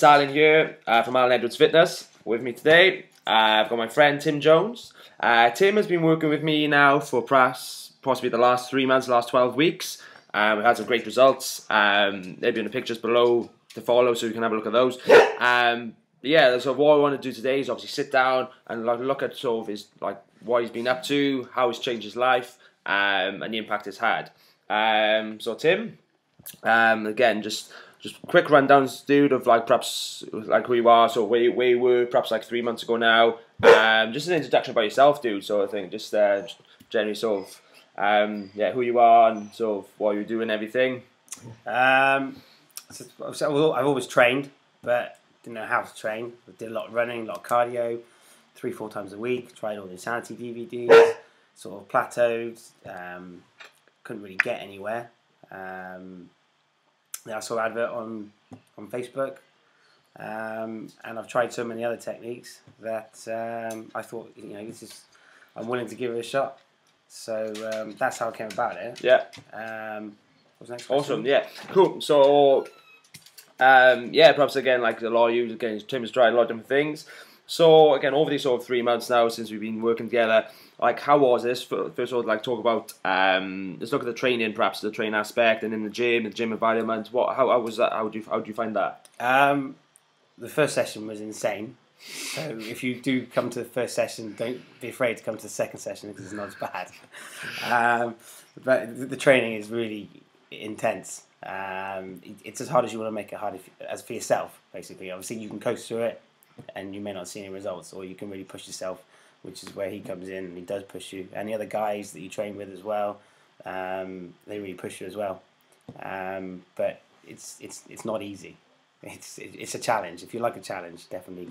Alan here from Alan Edwards Fitness. With me today, I've got my friend Tim Jones. Tim has been working with me now for possibly the last 3 months, last 12 weeks. We've had some great results. They'll be in the pictures below to follow, so you can have a look at those. Yeah, so what I want to do today is obviously sit down and look at sort of his what he's been up to, how it's changed his life, and the impact it's had. So Tim, again, just quick rundowns, dude, of perhaps who you are, so where you were perhaps 3 months ago now. Just an introduction about yourself, dude. So I think just generally sort of who you are and sort of what you're doing, everything. I've always trained, but didn't know how to train. I did a lot of running, a lot of cardio, 3-4 times a week. Tried all the Insanity DVDs, sort of plateaued. Couldn't really get anywhere. I saw an advert on Facebook, and I've tried so many other techniques that I thought, I'm willing to give it a shot. So that's how it came about it. Yeah. What's next question? Awesome. Yeah. Cool. So perhaps again, like a lot of you, again, Tim has tried a lot of different things. So again, over these sort of 3 months now since we've been working together, how was this? First of all, talk about let's look at the training, perhaps the training aspect, and in the gym environment. How was that? How do you find that? The first session was insane. So if you do come to the first session, don't be afraid to come to the second session because it's not as bad. But the training is really intense. It's as hard as you want to make it hard as for yourself, basically. Obviously, you can coast through it, and you may not see any results, or you can really push yourself, which is where he comes in, and he does push you. And the other guys that you train with as well, they really push you as well. But it's not easy. It's a challenge. If you like a challenge, definitely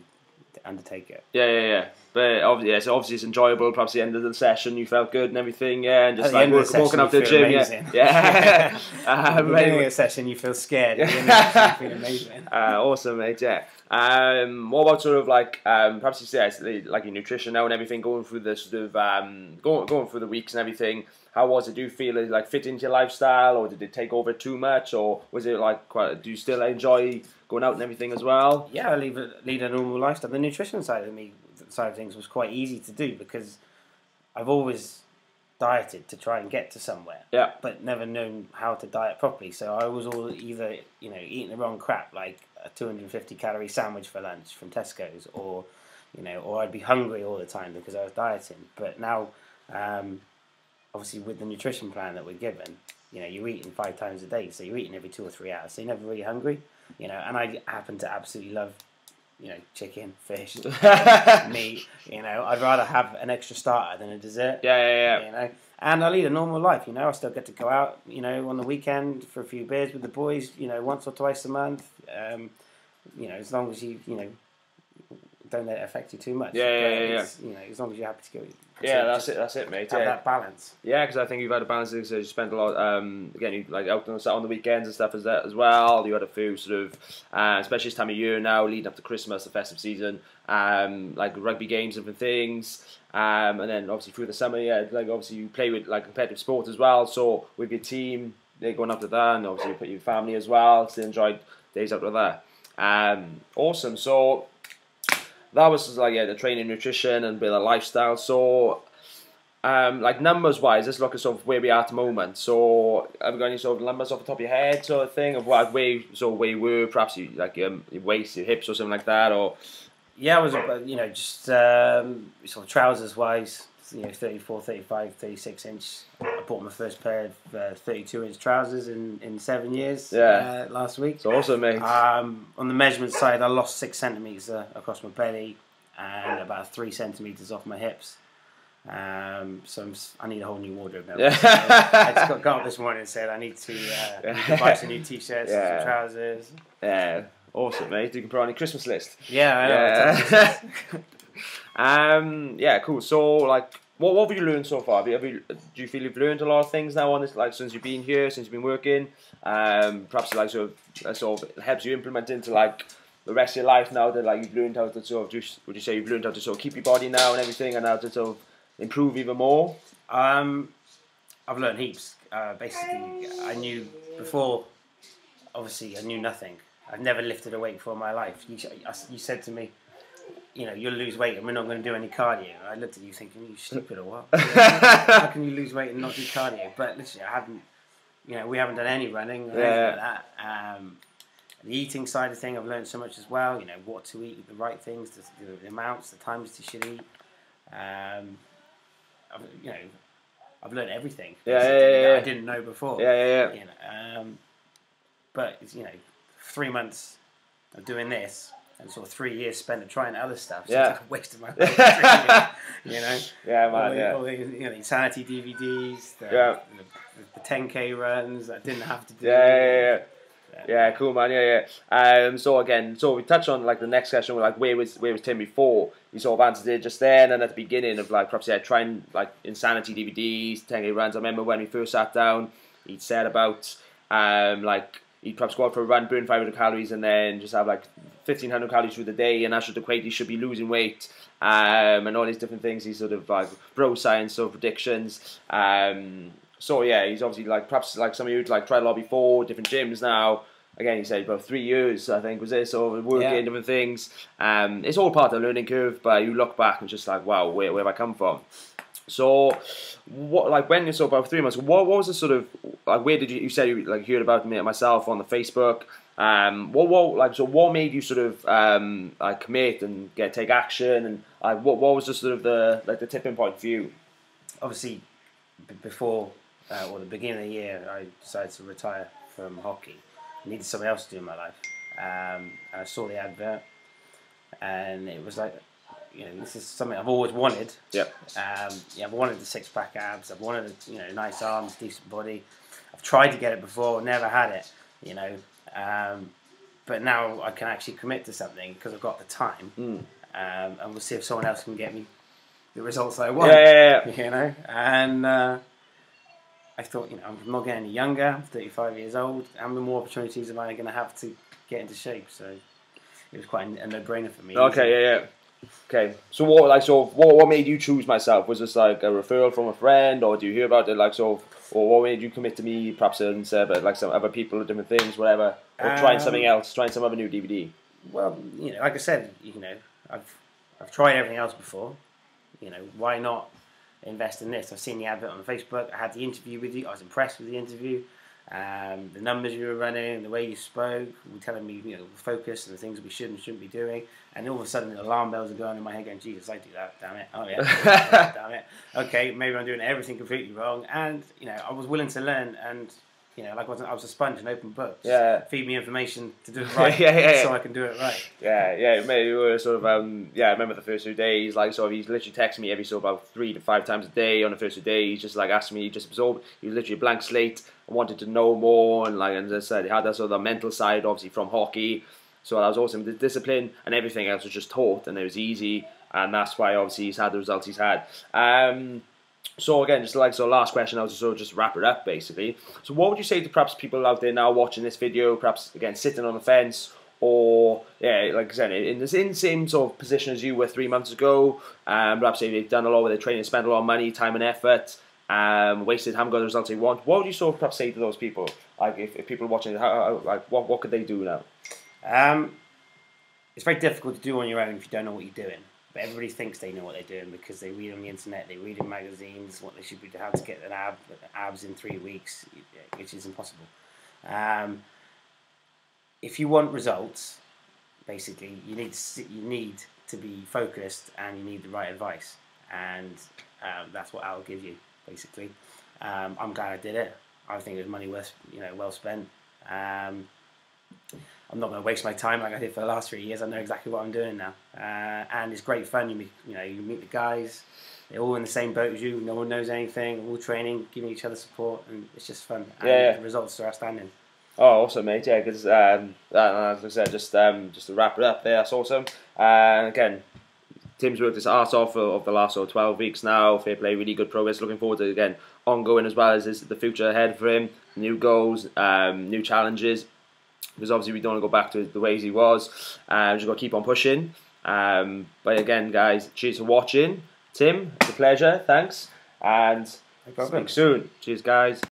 undertake it. Yeah. But obviously it's enjoyable. Perhaps at the end of the session you felt good and everything, yeah, and just walking out to the gym, amazing. yeah. At the beginning of the session you feel scared. At the end of the session you feel amazing. Awesome, mate. Yeah. What about sort of perhaps you say your nutrition now and everything, going through the sort of going through the weeks and everything. How was it? Do you feel it fit into your lifestyle, or did it take over too much, or was it do you still enjoy going out and everything as well? Yeah, I lead a normal lifestyle. The nutrition side of things was quite easy to do because I've always dieted to try and get to somewhere. Yeah. But never known how to diet properly. So I was either eating the wrong crap, like a 250 calorie sandwich for lunch from Tesco's, or I'd be hungry all the time because I was dieting. But now, obviously with the nutrition plan that we're given, you're eating 5 times a day, so you're eating every 2 or 3 hours, so you're never really hungry. And I happen to absolutely love, chicken, fish, meat. I'd rather have an extra starter than a dessert. Yeah. And I lead a normal life. I still get to go out, on the weekend for a few beers with the boys. Once or twice a month. As long as you don't let it affect you too much. Yeah. As long as you're happy to go. Yeah, that's it, mate. Have that balance. Yeah, because I think you've had a balance. So you spent a lot. Again, you out on the weekends and stuff as well. You had a few sort of, especially this time of year now, leading up to Christmas, the festive season, rugby games and different things. And then obviously through the summer, obviously you play with competitive sport as well. So with your team, they're going up to that, and obviously you put your family as well. Still enjoyed days out of that. Awesome. So that was the training, nutrition, and a bit of lifestyle. So, numbers wise, let's look at sort of where we are at the moment. So, have you got any sort of numbers off the top of your head, sort of thing, of where you were, perhaps your waist, your hips, or something like that, or? Yeah, I was just sort of trousers wise, 34, 35, 36 inch. I bought my first pair of 32-inch trousers in 7 years. Yeah. Last week. It's awesome, mate. On the measurement side, I lost 6 centimeters across my belly and about 3 centimeters off my hips. So I need a whole new wardrobe now. Yeah. So I just got up this morning and said I need to buy some new t-shirts, and some trousers. Yeah. Awesome, mate. You can put on your Christmas list. Yeah, I know. Yeah, cool. So, what have you learned so far? Do you feel you've learned a lot of things now on this, since you've been here, since you've been working? Perhaps sort of helps you implement into the rest of your life now that you've learned how to sort of would you say you've learned how to sort of keep your body now and everything, and how to sort of improve even more? I've learned heaps. Basically, I knew before. Obviously, I knew nothing. I've never lifted a weight before in my life. You said to me, you know, you'll lose weight and we're not going to do any cardio. I looked at you thinking, are you stupid or what? How can you lose weight and not do cardio? But literally, I haven't, you know, we haven't done any running or anything like that. The eating side of thing, I've learned so much as well. You know, what to eat, the right things, the amounts, the times you should eat. You know, I've learned everything. Yeah. I didn't know before. Yeah. You know, but it's, you know, 3 months of doing this and sort of 3 years spent trying other stuff. So it's like a waste of my life. You know. Yeah, man. All the, you know, the Insanity DVDs, the 10K runs. I didn't have to do. Yeah, cool, man. So again, so we touched on like the next question, like where was Tim before? You sort of answered it just then, and at the beginning of like perhaps trying like Insanity DVDs, 10K runs. I remember when we first sat down, he'd said about like he'd perhaps go out for a run, burn 500 calories, and then just have like 1,500 calories through the day, and that should equate he should be losing weight, and all these different things. He's sort of like bro science or predictions. So yeah, he's obviously like perhaps like some of you like tried a lot before, different gyms now. Again, he said about 3 years, I think was it. So working different things. It's all part of the learning curve, but you look back and just like, wow, where have I come from? So, what like when you saw about 3 months, what was the sort of like where did you said you like heard about me myself on the Facebook? What made you sort of like commit and take action, and what was the sort of the tipping point for you? Obviously, before or the beginning of the year, I decided to retire from hockey. I needed something else to do in my life, and I saw the advert, and it was like, you know, this is something I've always wanted. I've wanted the 6-pack abs. I've wanted nice arms, decent body. I've tried to get it before, never had it. You know, but now I can actually commit to something because I've got the time, and we'll see if someone else can get me the results I want. You know, and. I thought, you know, I'm not getting any younger. I'm 35 years old. How many more opportunities am I going to have to get into shape? So it was quite a no-brainer for me. Okay. So what made you choose myself? Was this like a referral from a friend, or do you hear about it or what made you commit to me? Perhaps instead of like some other people or different things, whatever, or trying something else, trying some other new DVD. Well, you know, like I said, you know, I've tried everything else before. You know, why not invest in this? I've seen the advert on Facebook. I had the interview with you. I was impressed with the interview. The numbers you were running, the way you spoke, were telling me, you know, focus and the things we should and shouldn't be doing. And all of a sudden, the alarm bells are going in my head, going, "Jesus, I do that. Damn it! Oh yeah, damn it. Okay, maybe I'm doing everything completely wrong." And you know, I was willing to learn, and you know, like I was a sponge, an open book. Just feed me information to do it right, so I can do it right. Maybe we were sort of I remember the first 2 days, like sort of he's literally texting me every sort of about 3 to 5 times a day on the first 2 days, just like asking me, just absorb. He was literally a blank slate. I wanted to know more, and like as I said, he had that sort of mental side, obviously from hockey. So that was awesome. The discipline and everything else was just taught, and it was easy, and that's why obviously he's had the results he's had. So again, just like last question, I was sort of just wrap it up basically. So what would you say to perhaps people out there now watching this video, perhaps again sitting on the fence, or like I said, in the same sort of position as you were 3 months ago, perhaps they've done a lot with their training, spent a lot of money, time and effort, wasted, haven't got the results they want. What would you sort of perhaps say to those people? Like if people are watching, what could they do now? It's very difficult to do on your own if you don't know what you're doing. But everybody thinks they know what they're doing because they read on the internet, they read in magazines what they should be doing, how to get an abs in 3 weeks, which is impossible. If you want results, basically, you need to be focused and you need the right advice, and that's what I'll give you. Basically, I'm glad I did it. I think it was money well spent. I'm not going to waste my time like I did for the last 3 years. I know exactly what I'm doing now, and it's great fun. You meet the guys. They're all in the same boat as you. No one knows anything. We're all training, giving each other support, and it's just fun. And the results are outstanding. Oh, awesome, mate. Yeah, because as I said, just to wrap it up there, that's awesome. And again, Tim's worked his arse off of the last 12 weeks now. Fair play, really good progress. Looking forward to again ongoing as well as the future ahead for him. New goals, new challenges. Because obviously we don't want to go back to the ways he was. Just got to keep on pushing. But again, guys, cheers for watching. Tim, it's a pleasure. Thanks. And speak soon. Cheers, guys.